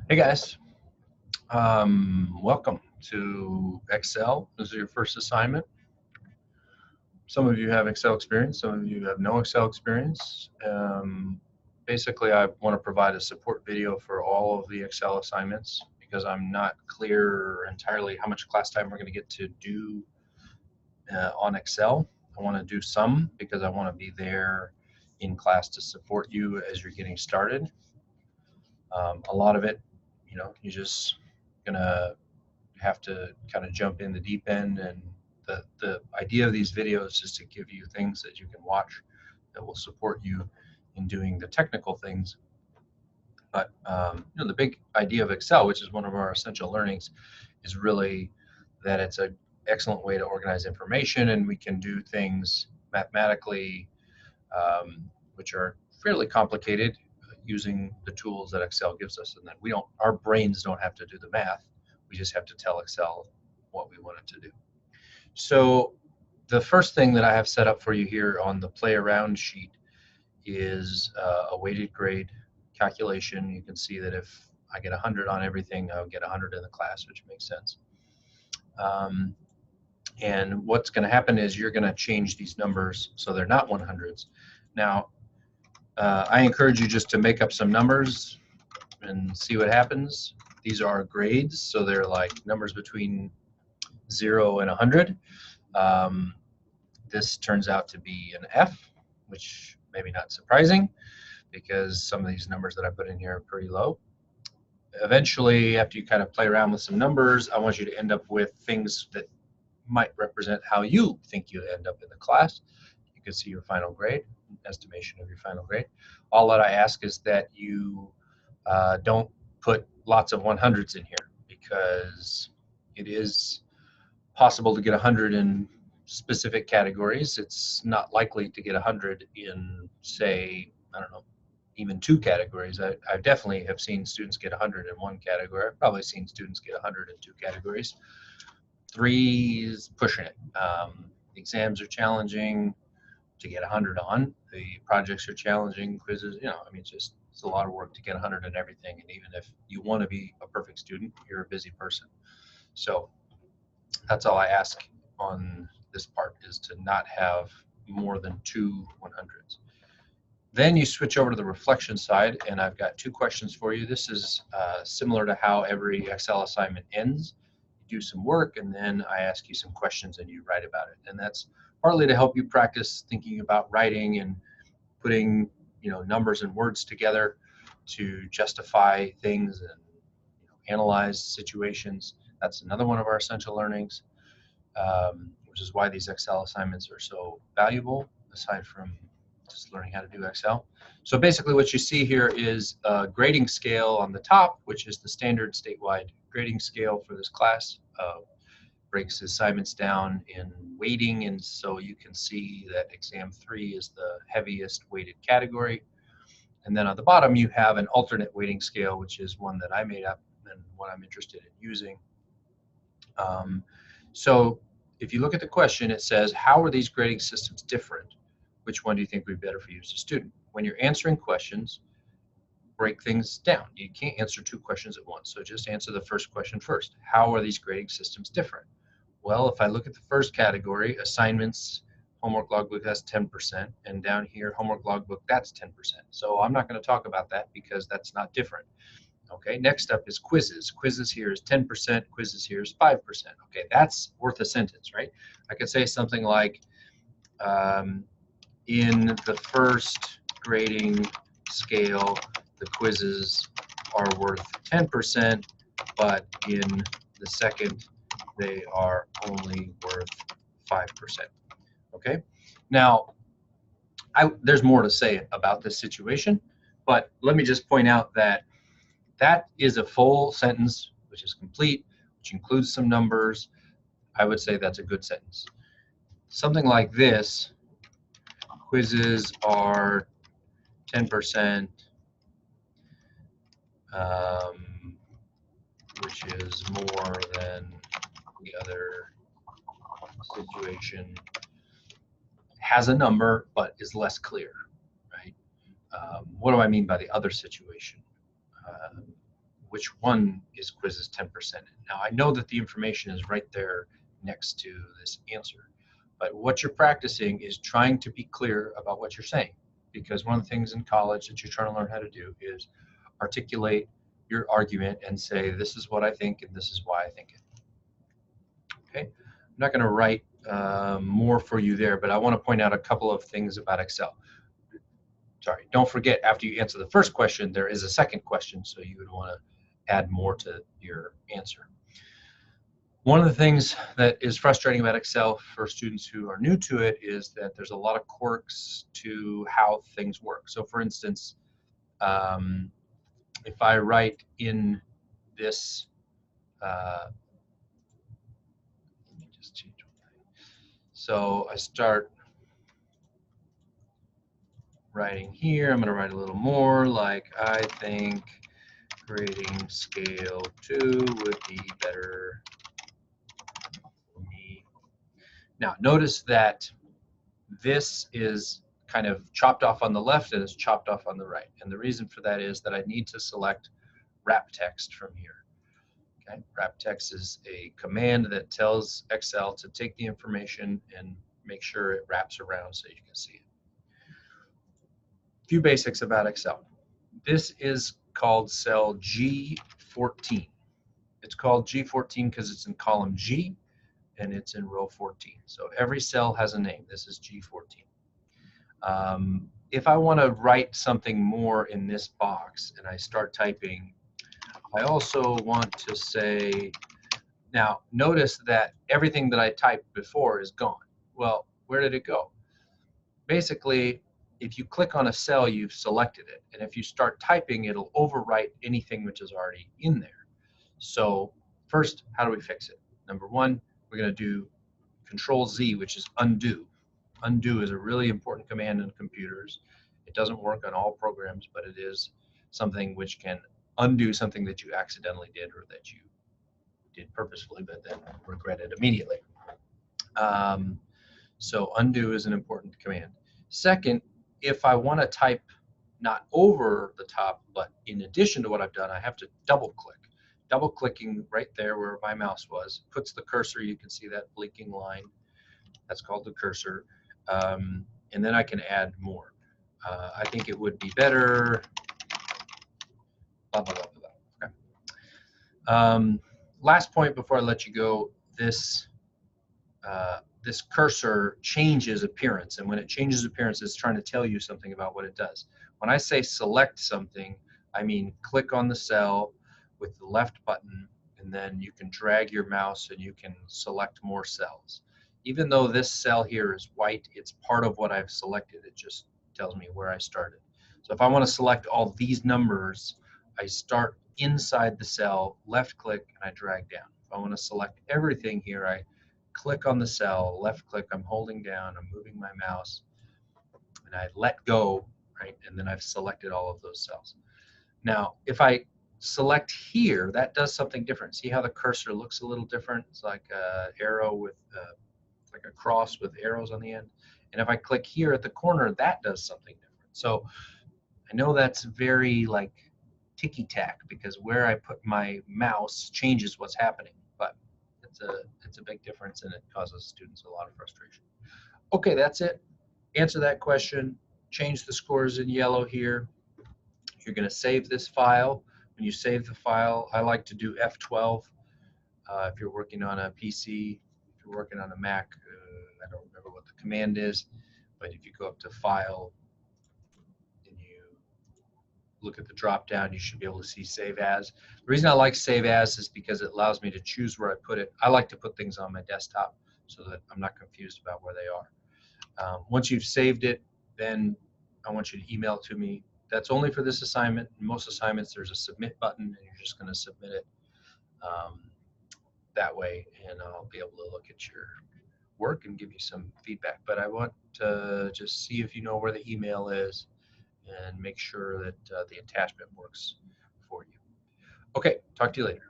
Hey guys, welcome to Excel. This is your first assignment. Some of you have Excel experience, some of you have no Excel experience. Basically, I want to provide a support video for all of the Excel assignments because I'm not clear entirely how much class time we're going to get to do on Excel. I want to do some because I want to be there in class to support you as you're getting started. A lot of it, you're just going to have to kind of jump in the deep end, and the idea of these videos is to give you things that you can watch that will support you in doing the technical things. But the big idea of Excel, which is one of our essential learnings, is really that it's an excellent way to organize information, and we can do things mathematically, which are fairly complicated, using the tools that Excel gives us, and that our brains don't have to do the math. We just have to tell Excel what we want it to do. So the first thing that I have set up for you here on the play around sheet is a weighted grade calculation. You can see that if I get 100 on everything, I'll get 100 in the class, which makes sense. And what's going to happen is you're going to change these numbers so they're not 100s. Now, I encourage you just to make up some numbers and see what happens. These are grades, so they're like numbers between 0 and 100. This turns out to be an F, which maybe not surprising because some of these numbers that I put in here are pretty low. Eventually, after you kind of play around with some numbers, I want you to end up with things that might represent how you think you end up in the class. You can see your final grade, estimation of your final grade. All that I ask is that you don't put lots of 100s in here, because it is possible to get 100 in specific categories. It's not likely to get 100 in, say, I don't know, even 2 categories. I definitely have seen students get 100 in 1 category. I've probably seen students get 100 in 2 categories. 3 is pushing it. Exams are challenging to get 100 on. The projects are challenging, quizzes, I mean, it's a lot of work to get 100 in everything. And even if you want to be a perfect student, you're a busy person. So that's all I ask on this part, is to not have more than 2 100s. Then you switch over to the reflection side, and I've got 2 questions for you. This is similar to how every Excel assignment ends. You do some work, and then I ask you some questions, and you write about it. And that's partly to help you practice thinking about writing and putting numbers and words together to justify things and analyze situations. That's another one of our essential learnings, which is why these Excel assignments are so valuable, aside from just learning how to do Excel. So basically what you see here is a grading scale on the top, which is the standard statewide grading scale for this class. Breaks assignments down in weighting, and so you can see that exam 3 is the heaviest weighted category. And then on the bottom you have an alternate weighting scale, which is one that I made up and what I'm interested in using. So if you look at the question, it says, how are these grading systems different? Which one do you think would be better for you as a student? When you're answering questions, break things down. You can't answer 2 questions at once, so just answer the first question first. How are these grading systems different? Well, if I look at the first category, assignments, homework logbook, that's 10%, and down here, homework logbook, that's 10%. So I'm not going to talk about that because that's not different. Okay, next up is quizzes. Quizzes here is 10%, quizzes here is 5%. Okay, that's worth a sentence, right? I could say something like, in the first grading scale, the quizzes are worth 10%, but in the second, they are only worth 5%. Okay, now there's more to say about this situation, but let me just point out that that is a full sentence, which is complete, which includes some numbers. I would say that's a good sentence. Something like this, quizzes are 10%, which is more than the other situation, has a number but is less clear, right? What do I mean by the other situation? which one is quizzes 10% in. Now, I know that the information is right there next to this answer, but what you're practicing is trying to be clear about what you're saying, because one of the things in college that you're trying to learn how to do is articulate your argument and say, this is what I think and this is why I think it. Okay, I'm not going to write more for you there, but I want to point out a couple of things about Excel. Sorry, don't forget, after you answer the first question, there is a second question, so you would want to add more to your answer. One of the things that is frustrating about Excel for students who are new to it is that there's a lot of quirks to how things work. So for instance, if I write in this, let me just change one thing. So I start writing here. I'm going to write a little more, like I think grading scale 2 would be better for me. Now notice that this is kind of chopped off on the left and it's chopped off on the right. And the reason for that is that I need to select wrap text from here. Okay, wrap text is a command that tells Excel to take the information and make sure it wraps around so you can see it. A few basics about Excel. This is called cell G14. It's called G14 because it's in column G and it's in row 14. So every cell has a name. This is G14. If I want to write something more in this box and I start typing, I also want to say, now notice that everything that I typed before is gone. Well, where did it go? Basically, if you click on a cell, you've selected it. And if you start typing, it'll overwrite anything which is already in there. So first, how do we fix it? Number one, we're going to do Control Z, which is undo. Undo is a really important command in computers. It doesn't work on all programs, but it is something which can undo something that you accidentally did or that you did purposefully, but then regret it immediately. So undo is an important command. Second, if I want to type not over the top, but in addition to what I've done, I have to double click. Double clicking right there where my mouse was puts the cursor. You can see that blinking line. That's called the cursor. And then I can add more. I think it would be better. Blah, blah, blah, blah. Okay. Last point before I let you go, this cursor changes appearance, and when it changes appearance, it's trying to tell you something about what it does. When I say select something, I mean click on the cell with the left button, and then you can drag your mouse and you can select more cells. Even though this cell here is white, it's part of what I've selected. It just tells me where I started. So if I want to select all these numbers, I start inside the cell, left click, and I drag down. If I want to select everything here, I click on the cell, left click, I'm holding down, I'm moving my mouse, and I let go, right? And then I've selected all of those cells. Now, if I select here, that does something different. See how the cursor looks a little different? It's like an arrow with, like a cross with arrows on the end. And if I click here at the corner, that does something different. So I know that's very like ticky-tack because where I put my mouse changes what's happening. But it's a big difference and it causes students a lot of frustration. Okay, that's it. Answer that question. Change the scores in yellow here. You're going to save this file. When you save the file, I like to do F12 if you're working on a PC. If you're working on a Mac, I don't remember what the command is, but if you go up to File and you look at the drop down, you should be able to see Save As. The reason I like Save As is because it allows me to choose where I put it. I like to put things on my desktop so that I'm not confused about where they are. Once you've saved it, then I want you to email it to me. That's only for this assignment. In most assignments, there's a submit button, and you're just going to submit it that way, and I'll be able to look at your work and give you some feedback. But I want to just see if you know where the email is and make sure that the attachment works for you. Okay, talk to you later.